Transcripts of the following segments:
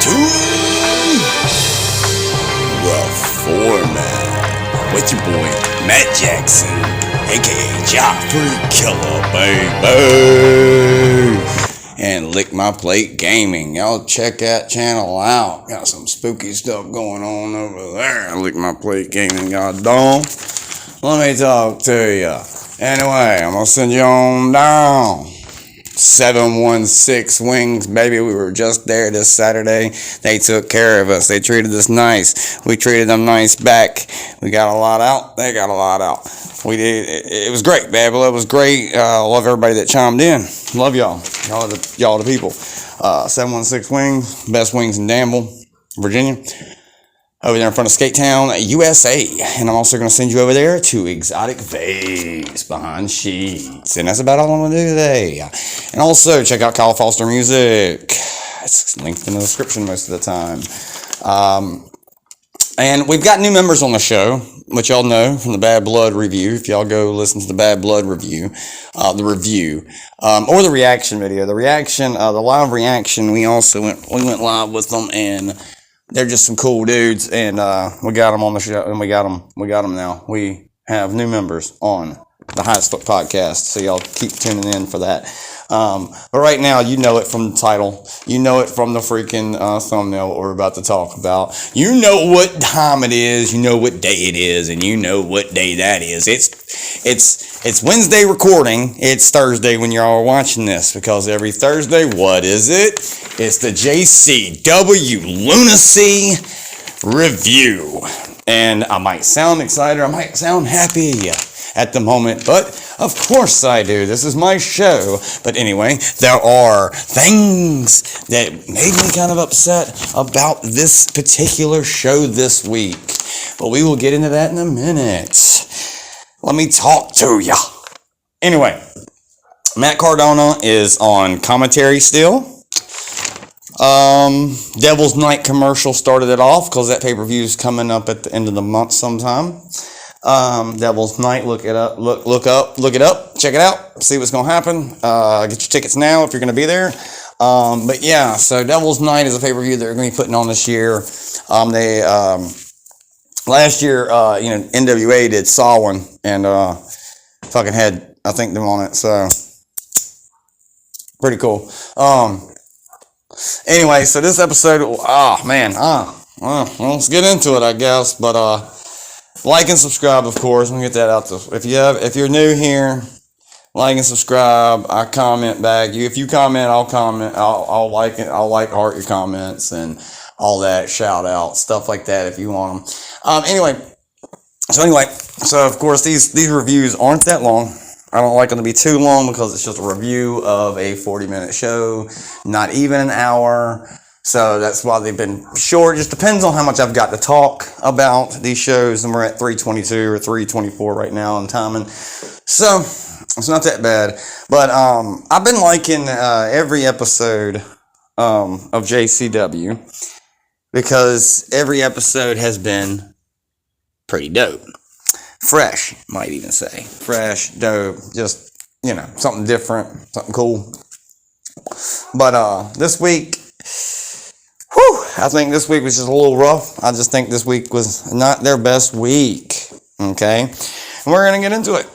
to the Formatt with your boy Matt Jackson, aka Joffrey Killer, baby. And Lick My Plate Gaming. Y'all check that channel out. Got some spooky stuff going on over there. Lick My Plate Gaming, god dog. Let me talk to you. Anyway, I'm gonna send you on down. 716 Wings, baby. We were just there this Saturday. They took care of us. They treated us nice. We treated them nice back. We got a lot out. They got a lot out. We did. It was great, baby. It was great. Love everybody that chimed in. Love y'all. Y'all the people. 716 Wings, best wings in Danville, Virginia. Over there in front of Skate Town, USA. And I'm also going to send you over there to Exotic Vase Behind Sheets. And that's about all I'm going to do today. And also, check out Kyle Foster Music. It's linked in the description most of the time. And we've got new members on the show, which y'all know from the Bad Blood review. If y'all go listen to the Bad Blood review, or the reaction video. The live reaction, we went live with them, and they're just some cool dudes, and we got them on the show, and we got them now. We have new members on the Highest Foot Podcast, so y'all keep tuning in for that. But right now, you know it from the title. You know it from the freaking thumbnail what we're about to talk about. You know what time it is. You know what day it is, and you know what day that is. It's Wednesday recording. It's Thursday when you're all watching this, because every Thursday, what is it? It's the JCW Lunacy review. And I might sound excited, I might sound happy at the moment, but of course I do. This is my show. But anyway, there are things that made me kind of upset about this particular show this week. But we will get into that in a minute. Let me talk to ya. Anyway, Matt Cardona is on commentary still. Devil's Night commercial started it off because that pay-per-view is coming up at the end of the month sometime. Devil's Night, look it up, check it out, see what's gonna happen. Get your tickets now if you're gonna be there. But yeah, so Devil's Night is a pay-per-view they're gonna be putting on this year. Last year, NWA did Samhain and fucking had, I think, them on it, so pretty cool. Anyway, so this episode, let's get into it, I guess. But like and subscribe, of course. We'll get that out there. If you're new here, like and subscribe. I comment back. If you comment, I'll comment. I'll like it. I'll heart your comments and all that. Shout out stuff like that if you want them. Anyway, so of course these reviews aren't that long. I don't like them to be too long because it's just a review of a 40-minute show, not even an hour. So that's why they've been short. It just depends on how much I've got to talk about these shows. And we're at 322 or 324 right now in timing. So it's not that bad. But I've been liking every episode of JCW because every episode has been pretty dope. Fresh, might even say. Fresh, dope, just, something different, something cool. But this week, I think this week was just a little rough. I just think this week was not their best week, okay? And we're going to get into it.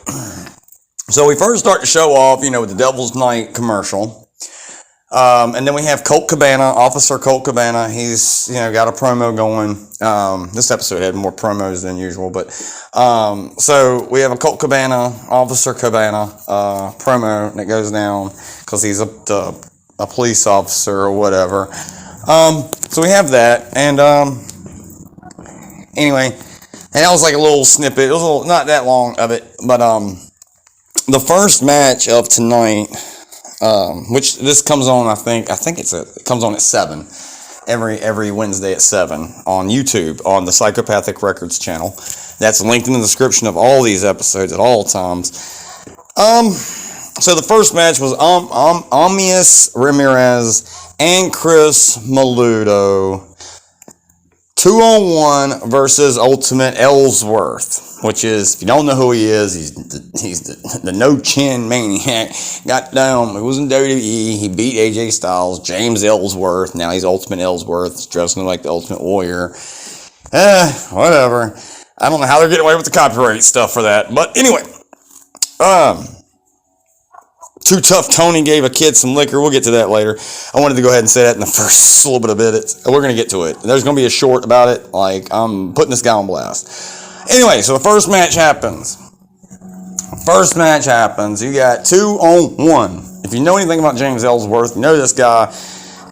So we first start the show off, with the Devil's Night commercial. And then we have Officer Colt Cabana. He's, got a promo going. This episode had more promos than usual, but, so we have a Officer Cabana, promo that goes down because he's a police officer or whatever. So we have that. And, anyway, and that was like a little snippet. It was not that long of it, but, the first match of tonight, which this comes on, I think it comes on at 7 every Wednesday at 7 on YouTube on the Psychopathic Records channel. That's linked in the description of all these episodes at all times. So the first match was Amius Ramirez and Chris Maludo 2-on-1 versus Ultimate Ellsworth. which is, if you don't know who he is, he's the no-chin maniac. Got down, he was in WWE, he beat AJ Styles, James Ellsworth, now he's Ultimate Ellsworth, dressing like the Ultimate Warrior. Whatever. I don't know how they're getting away with the copyright stuff for that, but anyway. Too Tough Tony gave a kid some liquor. We'll get to that later. I wanted to go ahead and say that in the first little bit of it. We're going to get to it. There's going to be a short about it. Like, I'm putting this guy on blast. Anyway, so the first match happens. You got 2-on-1. If you know anything about James Ellsworth, you know this guy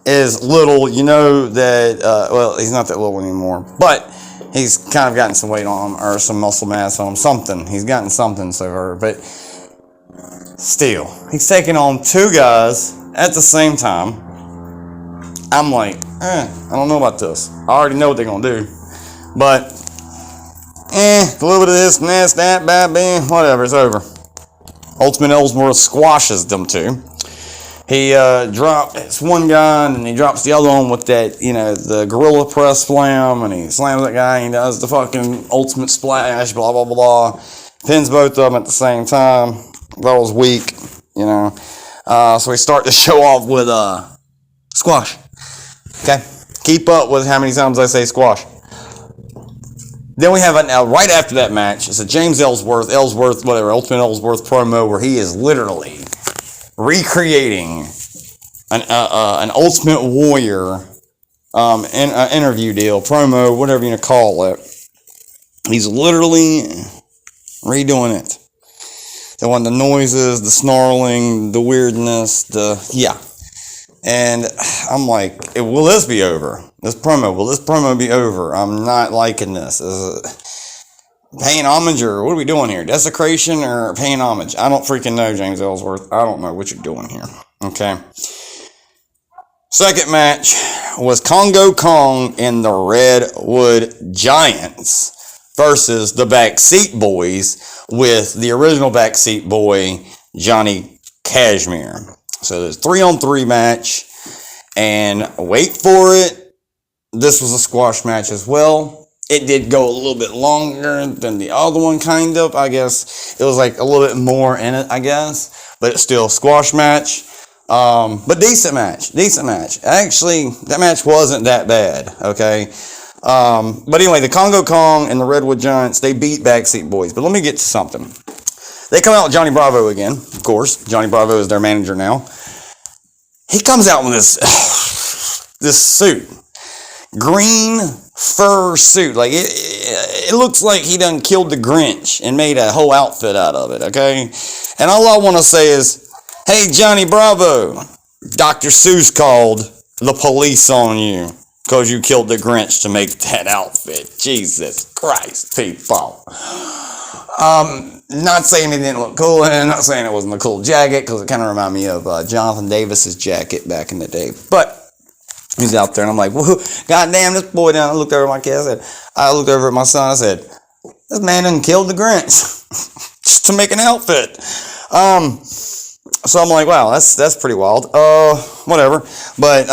is little. You know that, well, he's not that little anymore. But he's kind of gotten some weight on him, or some muscle mass on him. Something. He's gotten something so far. But still, he's taking on two guys at the same time. I'm like, I don't know about this. I already know what they're going to do. But, a little bit of this and that, bad, bam, whatever, it's over. Ultimate Ellsworth squashes them two. He drops one guy, and then he drops the other one with that, the gorilla press slam, and he slams that guy, and he does the fucking ultimate splash, blah, blah, blah. Pins both of them at the same time. That was weak, So we start the show off with squash. Okay? Keep up with how many times I say squash. Then we have right after that match, it's a James Ellsworth, Ultimate Ellsworth promo where he is literally recreating an Ultimate Warrior interview deal, promo, whatever you want to call it. He's literally redoing it. They want the noises, the snarling, the weirdness, And I'm like, will this be over? Will this promo be over? I'm not liking this. Is it paying homage, or what are we doing here? Desecration or paying homage? I don't freaking know, James Ellsworth. I don't know what you're doing here. Okay. Second match was Congo Kong and the Redwood Giants versus the Backseat Boys with the original Backseat Boy, Johnny Kashmere. So there's 3-on-3 match, and wait for it, this was a squash match as well. It did go a little bit longer than the other one, kind of, I guess. It was like a little bit more in it, I guess, but it's still a squash match. But decent match. Actually, that match wasn't that bad, okay? But anyway, the Congo Kong and the Redwood Giants, they beat Backseat Boys. But let me get to something. They come out with Johnny Bravo again, of course. Johnny Bravo is their manager now. He comes out with this suit. Green fur suit. Like, it looks like he done killed the Grinch and made a whole outfit out of it, okay? And all I want to say is, hey, Johnny Bravo, Dr. Seuss called the police on you because you killed the Grinch to make that outfit. Jesus Christ, people. Not saying it didn't look cool, and not saying it wasn't a cool jacket, because it kind of reminded me of Jonathan Davis's jacket back in the day. But he's out there, and I'm like, whoa, goddamn, this boy down. I looked over at my kid. I looked over at my son. I said, this man done killed the Grinch just to make an outfit. So I'm like, wow, that's pretty wild. Whatever. But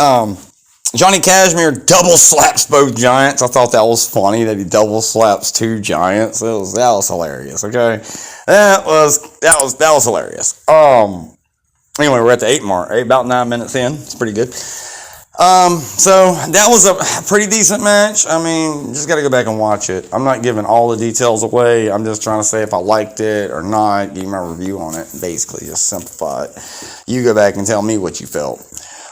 Johnny Kashmere double slaps both giants. I thought that was funny that he double slaps two giants. That was hilarious. Okay, that was hilarious. Anyway, we're at the 8 mark. About 9 minutes in. It's pretty good. So that was a pretty decent match. I mean, just got to go back and watch it. I'm not giving all the details away. I'm just trying to say if I liked it or not. Give my review on it. Basically, just simplify it. You go back and tell me what you felt.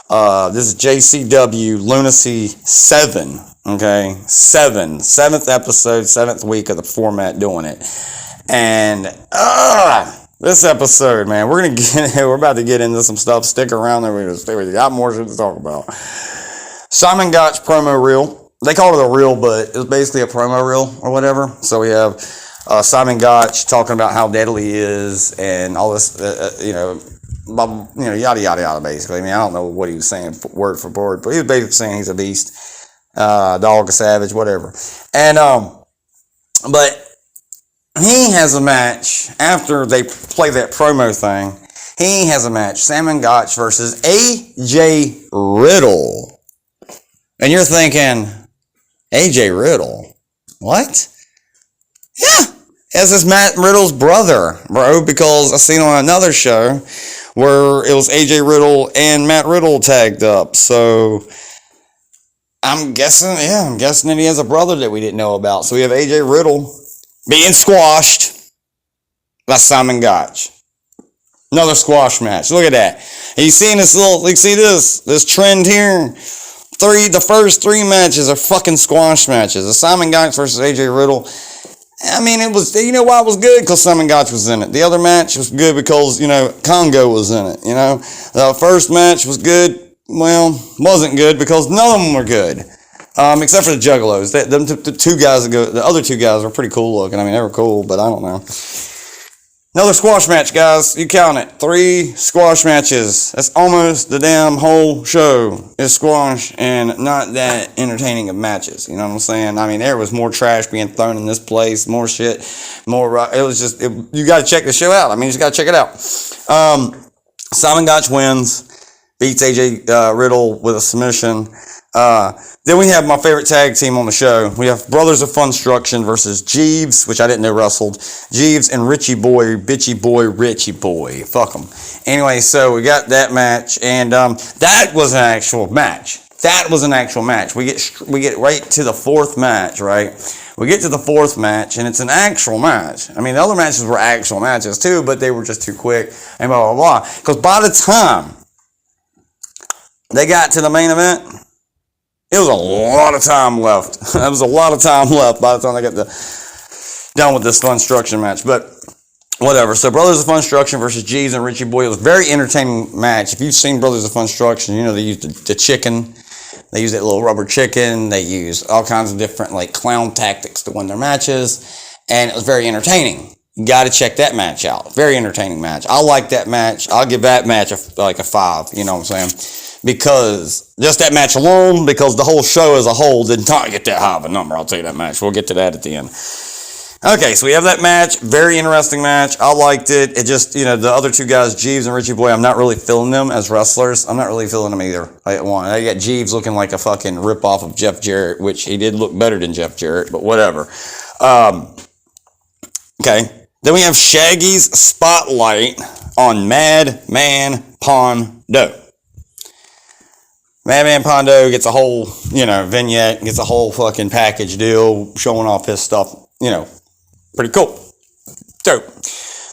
This is JCW Lunacy 7, okay? 7th episode, 7th week of the format doing it. And, this episode, man, we're about to get into some stuff. Stick around there. We got more shit to talk about. Simon Gotch promo reel. They call it a reel, but it was basically a promo reel or whatever. So we have, Simon Gotch talking about how deadly he is and all this, yada, yada, yada, basically. I mean, I don't know what he was saying word for word, but he was basically saying he's a beast, dog, a savage, whatever. And, but he has a match after they play that promo thing. He has a match, Simon Gotch versus AJ Riddle. And you're thinking, AJ Riddle? What? Yeah, Yes, it's Matt Riddle's brother, bro, because I seen on another show where it was AJ Riddle and Matt Riddle tagged up. So I'm guessing that he has a brother that we didn't know about. So we have AJ Riddle being squashed by Simon Gotch. Another squash match. Look at that. And you see this trend here? The first 3 matches are fucking squash matches. The Simon Gotch versus AJ Riddle. I mean, it was, you know why it was good? Because Simon Gotch was in it. The other match was good because, Congo was in it, The first match was good. Well, wasn't good because none of them were good. Except for the Juggalos. The other two guys were pretty cool looking. I mean, they were cool, but I don't know. Another squash match, guys. You count it. 3 squash matches. That's almost the damn whole show is squash and not that entertaining of matches. You know what I'm saying? I mean, there was more trash being thrown in this place, more shit, it was just, you got to check the show out. I mean, you just got to check it out. Simon Gotch wins, beats AJ Riddle with a submission. Then we have my favorite tag team on the show. We have Brothers of Funstruction versus Jeeves, which I didn't know wrestled. Jeeves and Richie Boy. Fuck them. Anyway, so we got that match, and that was an actual match. We get right to the 4th match, right? We get to the 4th match, and it's an actual match. I mean, the other matches were actual matches too, but they were just too quick, and blah, blah, blah. Because by the time they got to the main event, it was a lot of time left. There was a lot of time left by the time they got done with this Funstruction match. But whatever. So Brothers of Funstruction versus Jeeves and Richie Boy. It was a very entertaining match. If you've seen Brothers of Funstruction, they used the chicken. They use that little rubber chicken. They use all kinds of different clown tactics to win their matches. And it was very entertaining. You got to check that match out. Very entertaining match. I like that match. I'll give that match a 5. You know what I'm saying? Because just that match alone, because the whole show as a whole did not get that high of a number. I'll tell you that match. We'll get to that at the end. Okay, so we have that match. Very interesting match. I liked it. It just, the other 2 guys, Jeeves and Richie Boy, I'm not really feeling them as wrestlers. I'm not really feeling them either. I got Jeeves looking like a fucking ripoff of Jeff Jarrett, which he did look better than Jeff Jarrett, but whatever. Okay. Then we have Shaggy's Spotlight on Madman Pondo. Madman Pondo gets a whole, vignette, gets a whole fucking package deal showing off his stuff, pretty cool. Dope.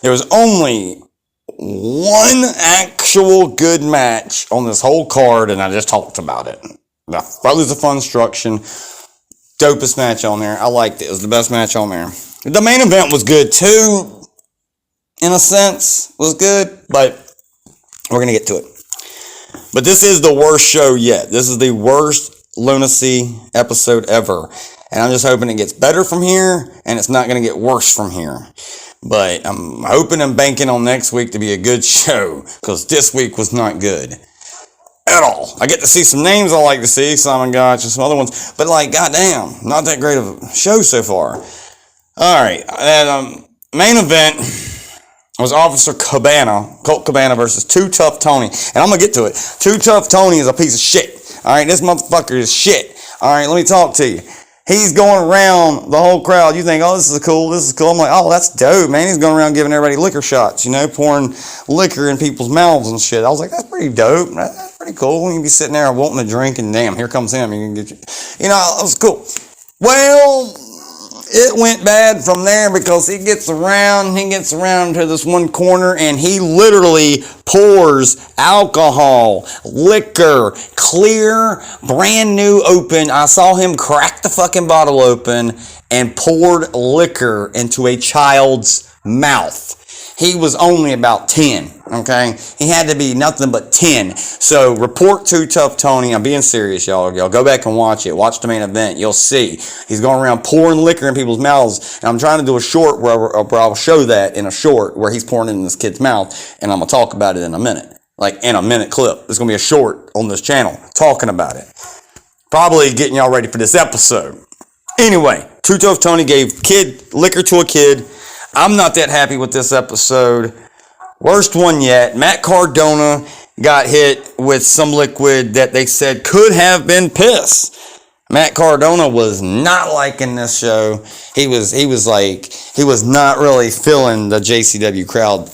There was only one actual good match on this whole card, and I just talked about it. The Brothers of Funstruction, dopest match on there. I liked it. It was the best match on there. The main event was good too, in a sense, was good, but we're going to get to it. But this is the worst show yet. This is the worst lunacy episode ever. And I'm just hoping it gets better from here, and it's not going to get worse from here. But I'm hoping and banking on next week to be a good show, because this week was not good at all. I get to see some names I like to see, Simon Gotch and some other ones, but goddamn, not that great of a show so far. All right, and main event was Officer Colt Cabana versus Too Tough Tony. And I'm going to get to it. Too Tough Tony is a piece of shit. All right, this motherfucker is shit. All right, let me talk to you. He's going around the whole crowd. You think, oh, this is cool. I'm like, oh, that's dope, man. He's going around giving everybody liquor shots, pouring liquor in people's mouths and shit. I was like, that's pretty dope. That's pretty cool. You can be sitting there wanting a drink, and damn, here comes him. You can get it was cool. Well, it went bad from there because he gets around to this one corner, and he literally pours alcohol, liquor, clear, brand new open. I saw him crack the fucking bottle open and poured liquor into a child's mouth. He was only about 10, okay? He had to be nothing but 10. So report to Tough Tony. I'm being serious, y'all. Y'all go back and watch it. Watch the main event. You'll see. He's going around pouring liquor in people's mouths. And I'm trying to do a short where I'll show that in a short where he's pouring it in this kid's mouth. And I'm going to talk about it in a minute. In a minute clip. There's going to be a short on this channel talking about it. Probably getting y'all ready for this episode. Anyway, Too Tough Tony gave liquor to a kid. I'm not that happy with this episode. Worst one yet. Matt Cardona got hit with some liquid that they said could have been piss. Matt Cardona was not liking this show. He was not really feeling the JCW crowd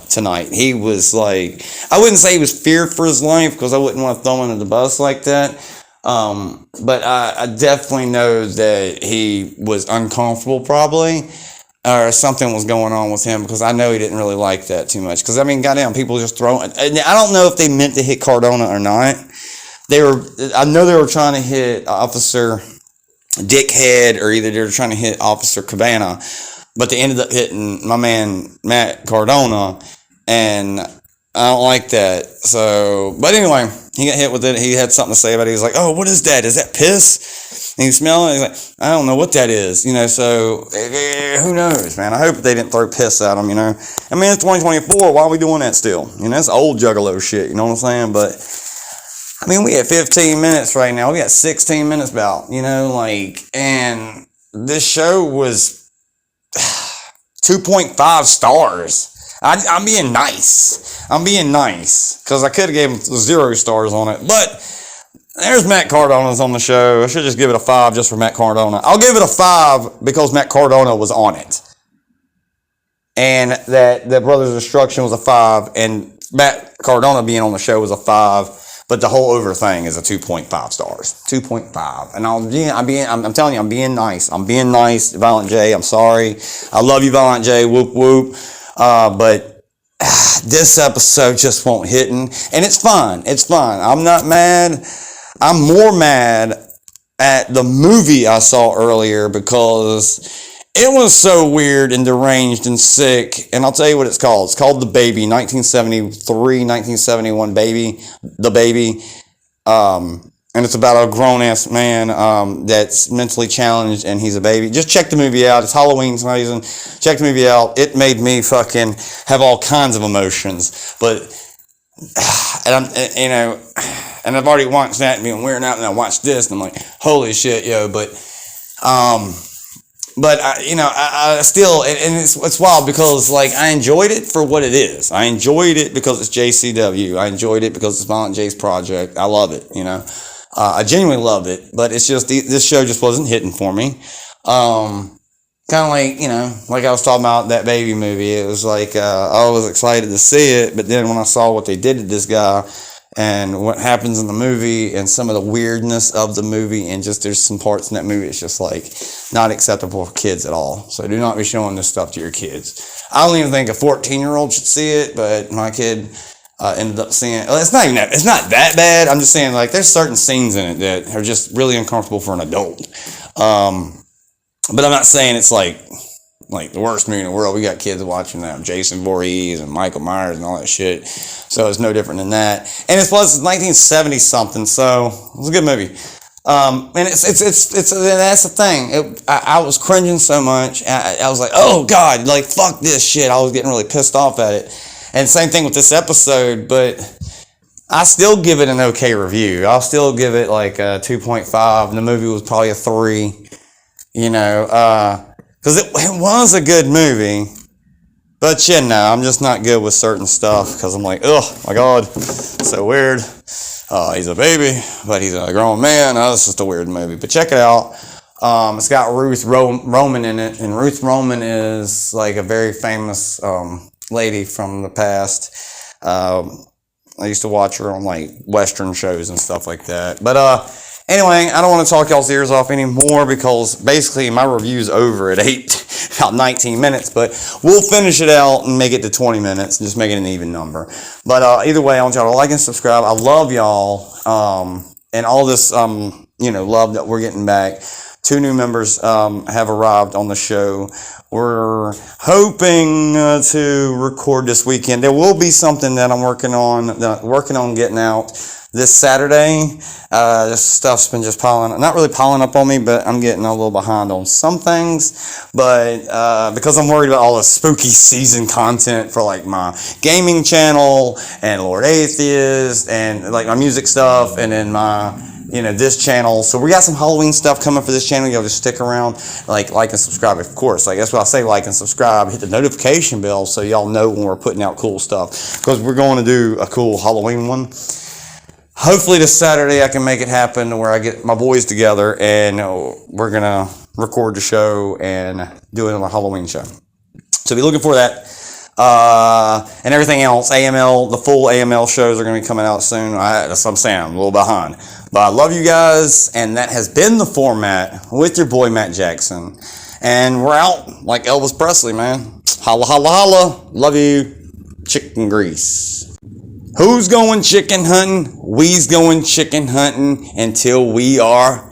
tonight. He was like, I wouldn't say he was feared for his life, because I wouldn't want to throw him under the bus like that. But I definitely know that he was uncomfortable, probably, or something was going on with him, because I know he didn't really like that too much. Because, I mean, goddamn, people just throwing. I don't know if they meant to hit Cardona or not. I know they were trying to hit Officer Dickhead, or either they were trying to hit Officer Cabana, but they ended up hitting my man Matt Cardona, and I don't like that. So, but anyway, he got hit with it. He had something to say about it. He was like, "Oh, what is that? Is that piss?" And he smelled it. He's like, "I don't know what that is." So who knows, man? I hope they didn't throw piss at him. I mean, it's 2024. Why are we doing that still? It's old Juggalo shit. You know what I'm saying? But I mean, we at 15 minutes right now. We got 16 minutes about, and this show was 2.5 stars. I'm being nice. Because I could have gave him 0 stars on it. But there's Matt Cardona's on the show. I should just give it a 5 just for Matt Cardona. I'll give it a 5 because Matt Cardona was on it. And that Brothers of Destruction was a 5, and Matt Cardona being on the show was a 5. But the whole over thing is a 2.5 stars. 2.5. And I'm telling you, I'm being nice. Violent J, I'm sorry. I love you, Violent J. Whoop, whoop. But this episode just won't hit. And it's fine. I'm not mad. I'm more mad at the movie I saw earlier, because it was so weird and deranged and sick. And I'll tell you what it's called. It's called The Baby, 1973, 1971 Baby, The Baby. And it's about a grown-ass man that's mentally challenged, and he's a baby. Just check the movie out. It's Halloween season. Check the movie out. It made me fucking have all kinds of emotions. But, and I've already watched that and been wearing out, and I watched this, and I'm like, holy shit, yo. But I still, and it's wild, because I enjoyed it for what it is. I enjoyed it because it's JCW. I enjoyed it because it's Violent J's project. I love it, I genuinely love it, but it's just, this show just wasn't hitting for me. Kind of like I was talking about that Baby movie. It was like, I was excited to see it, but then when I saw what they did to this guy, and what happens in the movie, and some of the weirdness of the movie, and just there's some parts in that movie, it's just not acceptable for kids at all. So do not be showing this stuff to your kids. I don't even think a 14-year-old should see it, but my kid ended up seeing it. It's not that bad. I'm just saying, there's certain scenes in it that are just really uncomfortable for an adult. But I'm not saying it's like the worst movie in the world. We got kids watching that, Jason Voorhees and Michael Myers and all that shit. So it's no different than that. And it's 1970 something, so it was a good movie. And it's that's the thing. I was cringing so much. I was like, oh God, fuck this shit. I was getting really pissed off at it. And same thing with this episode, but I still give it an okay review. I'll still give it a 2.5. And the movie was probably a 3. Because it was a good movie, but I'm just not good with certain stuff, because I'm like, oh my God, so weird. He's a baby, but he's a grown man. It's just a weird movie, but check it out. It's got Ruth Roman in it, and Ruth Roman is a very famous lady from the past. I used to watch her on Western shows and stuff like that, but anyway, I don't want to talk y'all's ears off anymore, because basically my review's over at about 19 minutes, but we'll finish it out and make it to 20 minutes and just make it an even number. But either way, I want y'all to like and subscribe. I love y'all, and all this love that we're getting back. 2 new members have arrived on the show. We're hoping to record this weekend. There will be something that I'm working on getting out this Saturday. This stuff's been just not really piling up on me, but I'm getting a little behind on some things. But because I'm worried about all the spooky season content for my gaming channel, and Lord Atheist, and my music stuff, and then my this channel. So we got some Halloween stuff coming for this channel. Y'all just stick around, like and subscribe, of course. That's what I say, like and subscribe. Hit the notification bell so y'all know when we're putting out cool stuff, because we're going to do a cool Halloween one. hopefully this Saturday I can make it happen to where I get my boys together and we're going to record the show and do it on a Halloween show. So be looking for that. And everything else, AML, the full AML shows are going to be coming out soon. That's what I'm saying. I'm a little behind. But I love you guys. And that has been the Format with your boy, Matt Jackson. And we're out like Elvis Presley, man. Holla, holla, holla. Love you. Chicken grease. Who's going chicken hunting? We's going chicken hunting until we are